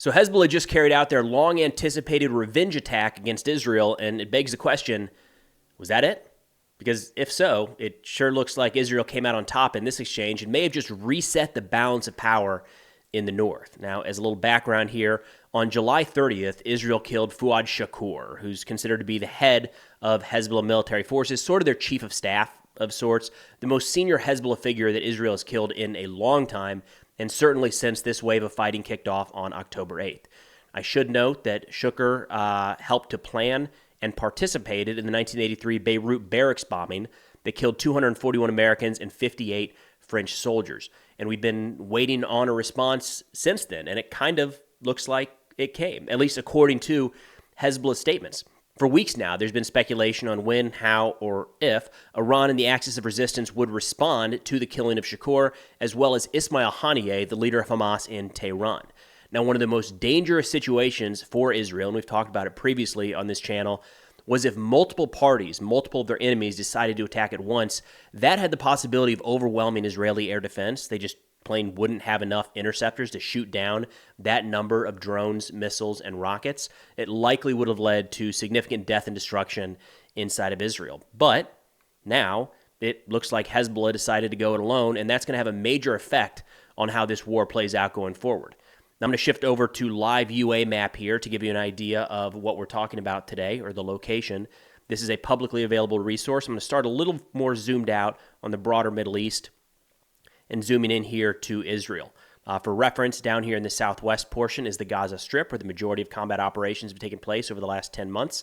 So Hezbollah just carried out their long-anticipated revenge attack against Israel, and it begs the question, was that it? Because if so, it sure looks like Israel came out on top in this exchange and may have just reset the balance of power in the north. Now, as a little background here, on July 30th, Israel killed Fuad Shakur, who's considered to be the head of Hezbollah military forces, sort of their chief of staff of sorts, the most senior Hezbollah figure that Israel has killed in a long time, and certainly since this wave of fighting kicked off on October 8th. I should note that Shakur helped to plan and participated in the 1983 Beirut barracks bombing that killed 241 Americans and 58 French soldiers. And we've been waiting on a response since then, and it kind of looks like it came, at least according to Hezbollah's statements. For weeks now, there's been speculation on when, how, or if Iran and the Axis of Resistance would respond to the killing of Shakur, as well as Ismail Haniyeh, the leader of Hamas in Tehran. Now, one of the most dangerous situations for Israel, and we've talked about it previously on this channel, was if multiple parties, multiple of their enemies decided to attack at once. That had the possibility of overwhelming Israeli air defense. They just plain wouldn't have enough interceptors to shoot down that number of drones, missiles, and rockets. It likely would have led to significant death and destruction inside of Israel. But now it looks like Hezbollah decided to go it alone, and that's going to have a major effect on how this war plays out going forward. Now I'm going to shift over to live UA map here to give you an idea of what we're talking about today, or the location. This is a publicly available resource. I'm going to start a little more zoomed out on the broader Middle East and zooming in here to Israel. For reference, down here in the southwest portion is the Gaza Strip, where the majority of combat operations have taken place over the last 10 months.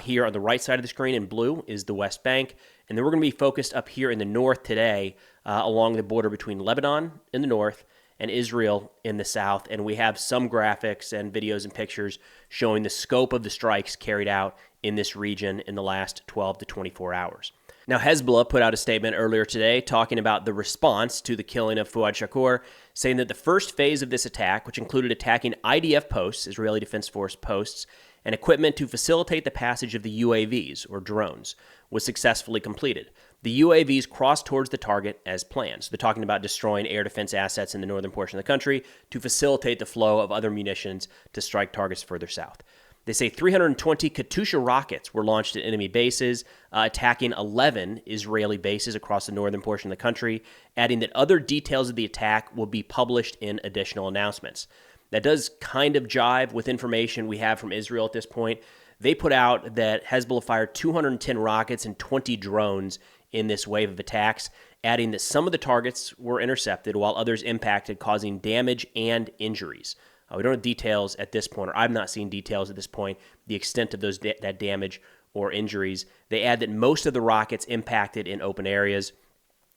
Here on the right side of the screen in blue is the West Bank. And then we're going to be focused up here in the north today along the border between Lebanon in the north and Israel in the south. And we have some graphics and videos and pictures showing the scope of the strikes carried out in this region in the last 12 to 24 hours. Now, Hezbollah put out a statement earlier today talking about the response to the killing of Fuad Shakur, saying that the first phase of this attack, which included attacking IDF posts, Israeli Defense Force posts, and equipment to facilitate the passage of the UAVs, or drones, was successfully completed. The UAVs crossed towards the target as planned. So they're talking about destroying air defense assets in the northern portion of the country to facilitate the flow of other munitions to strike targets further south. They say 320 Katyusha rockets were launched at enemy bases, attacking 11 Israeli bases across the northern portion of the country, adding that other details of the attack will be published in additional announcements. That does kind of jive with information we have from Israel at this point. They put out that Hezbollah fired 210 rockets and 20 drones in this wave of attacks, adding that some of the targets were intercepted while others impacted, causing damage and injuries. We don't have details at this point, or I've not seen details at this point, the extent of that damage or injuries. They add that most of the rockets impacted in open areas,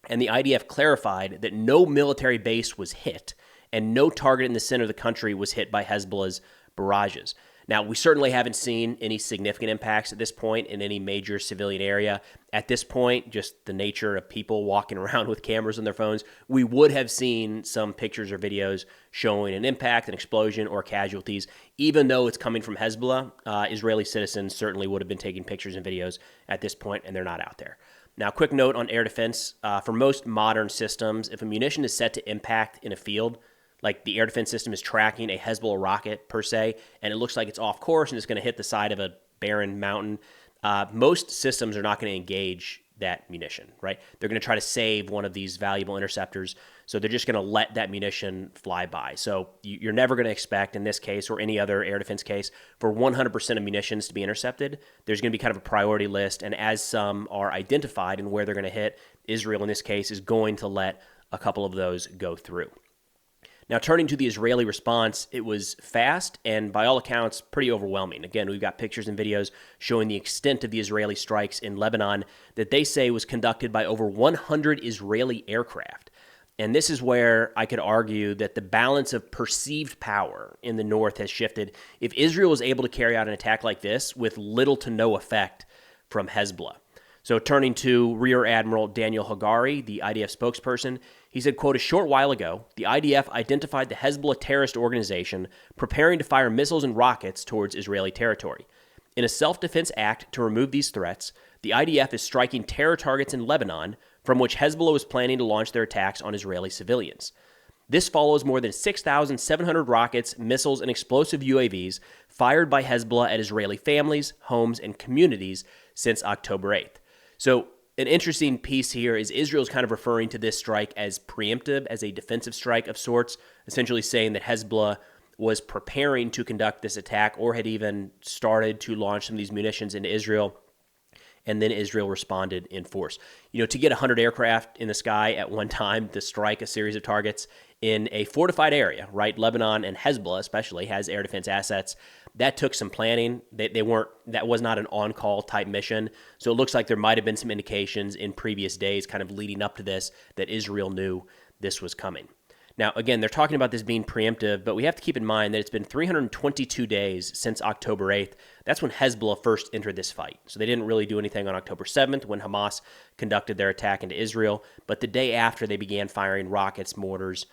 and the IDF clarified that no military base was hit, and no target in the center of the country was hit by Hezbollah's barrages. Now, we certainly haven't seen any significant impacts at this point in any major civilian area. At this point, just the nature of people walking around with cameras on their phones, we would have seen some pictures or videos showing an impact, an explosion, or casualties. Even though it's coming from Hezbollah, Israeli citizens certainly would have been taking pictures and videos at this point, and they're not out there. Now, quick note on air defense. For most modern systems, if a munition is set to impact in a field, like the air defense system is tracking a Hezbollah rocket per se, and it looks like it's off course and it's going to hit the side of a barren mountain, most systems are not going to engage that munition, right? They're going to try to save one of these valuable interceptors, so they're just going to let that munition fly by. So you're never going to expect, in this case or any other air defense case, for 100% of munitions to be intercepted. There's going to be kind of a priority list, and as some are identified and where they're going to hit, Israel in this case is going to let a couple of those go through. Now, turning to the Israeli response, it was fast and, by all accounts, pretty overwhelming. Again, we've got pictures and videos showing the extent of the Israeli strikes in Lebanon that they say was conducted by over 100 Israeli aircraft. And this is where I could argue that the balance of perceived power in the north has shifted. If Israel was able to carry out an attack like this with little to no effect from Hezbollah. So turning to Rear Admiral Daniel Hagari, the IDF spokesperson, he said, quote, "A short while ago, the IDF identified the Hezbollah terrorist organization preparing to fire missiles and rockets towards Israeli territory. In a self-defense act to remove these threats, the IDF is striking terror targets in Lebanon from which Hezbollah was planning to launch their attacks on Israeli civilians. This follows more than 6,700 rockets, missiles, and explosive UAVs fired by Hezbollah at Israeli families, homes, and communities since October 8th. So an interesting piece here is Israel's kind of referring to this strike as preemptive, as a defensive strike of sorts, essentially saying that Hezbollah was preparing to conduct this attack or had even started to launch some of these munitions into Israel, and then Israel responded in force. To get 100 aircraft in the sky at one time to strike a series of targets in a fortified area, right? Lebanon and Hezbollah especially has air defense assets. That took some planning. That was not an on-call type mission. So it looks like there might have been some indications in previous days kind of leading up to this that Israel knew this was coming. Now, again, they're talking about this being preemptive, but we have to keep in mind that it's been 322 days since October 8th. That's when Hezbollah first entered this fight. So they didn't really do anything on October 7th when Hamas conducted their attack into Israel, but the day after they began firing rockets, mortars,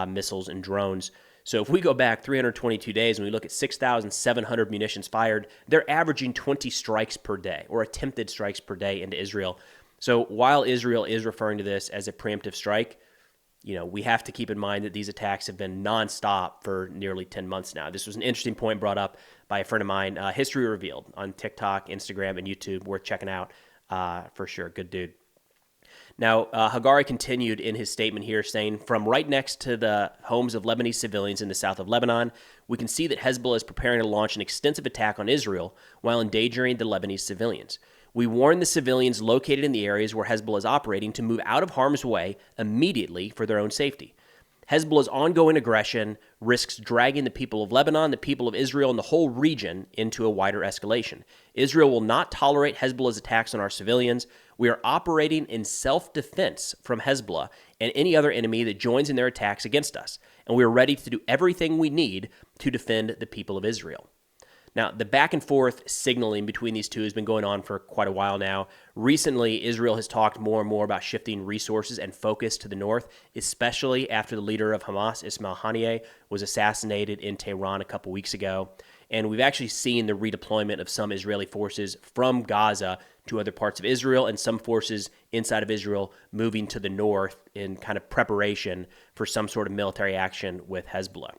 missiles, and drones. So if we go back 322 days and we look at 6,700 munitions fired, they're averaging 20 strikes per day, or attempted strikes per day into Israel. So while Israel is referring to this as a preemptive strike, we have to keep in mind that these attacks have been nonstop for nearly 10 months now. This was an interesting point brought up by a friend of mine, History Revealed, on TikTok, Instagram, and YouTube. Worth checking out for sure. Good dude. Now, Hagari continued in his statement here saying, from right next to the homes of Lebanese civilians in the south of Lebanon, we can see that Hezbollah is preparing to launch an extensive attack on Israel while endangering the Lebanese civilians. We warn the civilians located in the areas where Hezbollah is operating to move out of harm's way immediately for their own safety. Hezbollah's ongoing aggression risks dragging the people of Lebanon, the people of Israel, and the whole region into a wider escalation. Israel will not tolerate Hezbollah's attacks on our civilians. We are operating in self-defense from Hezbollah and any other enemy that joins in their attacks against us, and we are ready to do everything we need to defend the people of Israel. Now, the back and forth signaling between these two has been going on for quite a while now. Recently, Israel has talked more and more about shifting resources and focus to the north, especially after the leader of Hamas, Ismail Haniyeh, was assassinated in Tehran a couple weeks ago. And we've actually seen the redeployment of some Israeli forces from Gaza to other parts of Israel, and some forces inside of Israel moving to the north in kind of preparation for some sort of military action with Hezbollah.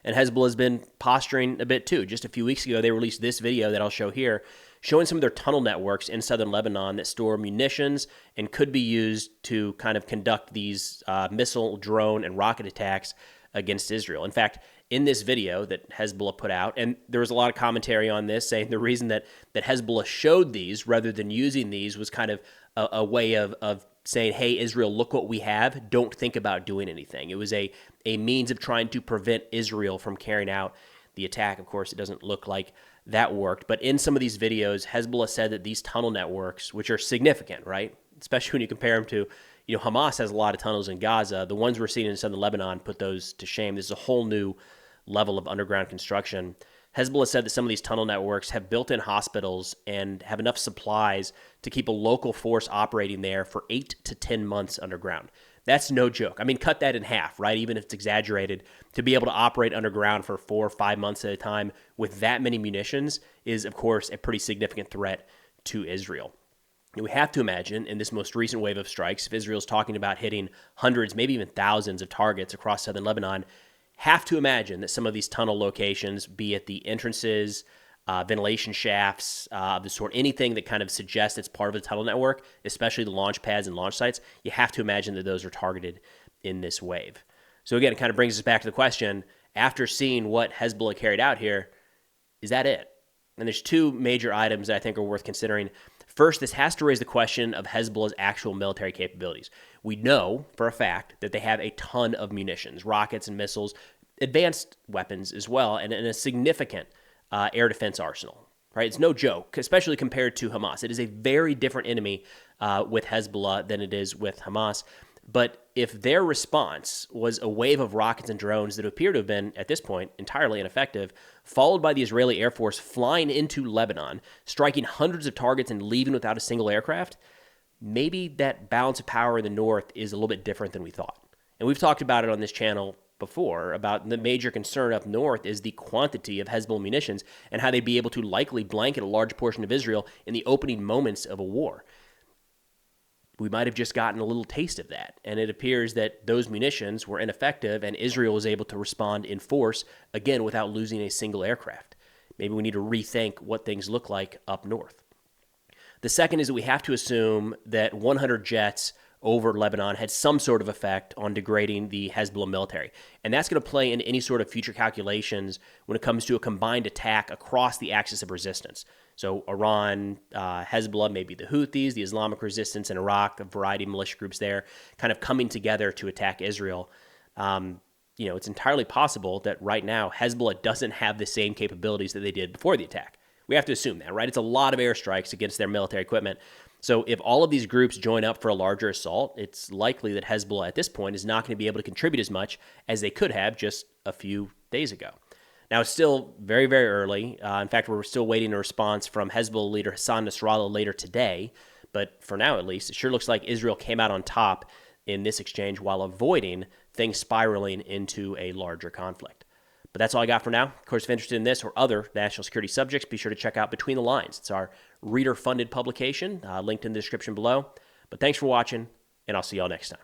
And Hezbollah has been posturing a bit too. Just a few weeks ago, they released this video that I'll show here, showing some of their tunnel networks in southern Lebanon that store munitions and could be used to kind of conduct these missile, drone, and rocket attacks against Israel. In fact, in this video that Hezbollah put out, and there was a lot of commentary on this, saying the reason that Hezbollah showed these rather than using these was kind of a way of saying, hey, Israel, look what we have. Don't think about doing anything. It was a means of trying to prevent Israel from carrying out the attack. Of course, it doesn't look like that worked. But in some of these videos, Hezbollah said that these tunnel networks, which are significant, right, especially when you compare them to, Hamas has a lot of tunnels in Gaza. The ones we're seeing in southern Lebanon put those to shame. This is a whole new level of underground construction. Hezbollah said that some of these tunnel networks have built-in hospitals and have enough supplies to keep a local force operating there for 8 to 10 months underground. That's no joke. I mean, cut that in half, right? Even if it's exaggerated, to be able to operate underground for 4 or 5 months at a time with that many munitions is, of course, a pretty significant threat to Israel. And we have to imagine in this most recent wave of strikes, if Israel's talking about hitting hundreds, maybe even thousands of targets across southern Lebanon, have to imagine that some of these tunnel locations, be it the entrances, ventilation shafts, the sort, anything that kind of suggests it's part of a tunnel network, especially the launch pads and launch sites, you have to imagine that those are targeted in this wave. So again, it kind of brings us back to the question, after seeing what Hezbollah carried out here, is that it? And there's two major items that I think are worth considering. First, this has to raise the question of Hezbollah's actual military capabilities. We know for a fact that they have a ton of munitions, rockets and missiles, advanced weapons as well, and a significant air defense arsenal. Right? It's no joke, especially compared to Hamas. It is a very different enemy with Hezbollah than it is with Hamas. But if their response was a wave of rockets and drones that appear to have been, at this point, entirely ineffective, followed by the Israeli Air Force flying into Lebanon, striking hundreds of targets and leaving without a single aircraft, maybe that balance of power in the north is a little bit different than we thought. And we've talked about it on this channel before, about the major concern up north is the quantity of Hezbollah munitions and how they'd be able to likely blanket a large portion of Israel in the opening moments of a war. we might have just gotten a little taste of that. And it appears that those munitions were ineffective and Israel was able to respond in force, again, without losing a single aircraft. Maybe we need to rethink what things look like up north. The second is that we have to assume that 100 jets over Lebanon had some sort of effect on degrading the Hezbollah military. And that's going to play in any sort of future calculations when it comes to a combined attack across the axis of resistance. So Iran, Hezbollah, maybe the Houthis, the Islamic resistance in Iraq, a variety of militia groups there, kind of coming together to attack Israel. It's entirely possible that right now Hezbollah doesn't have the same capabilities that they did before the attack. We have to assume that, right? It's a lot of airstrikes against their military equipment. So if all of these groups join up for a larger assault, it's likely that Hezbollah at this point is not going to be able to contribute as much as they could have just a few days ago. Now, it's still very, very early. In fact, we're still waiting a response from Hezbollah leader Hassan Nasrallah later today. But for now, at least, it sure looks like Israel came out on top in this exchange while avoiding things spiraling into a larger conflict. But that's all I got for now. Of course, if you're interested in this or other national security subjects, be sure to check out Between the Lines. It's our reader-funded publication, linked in the description below. But thanks for watching, and I'll see y'all next time.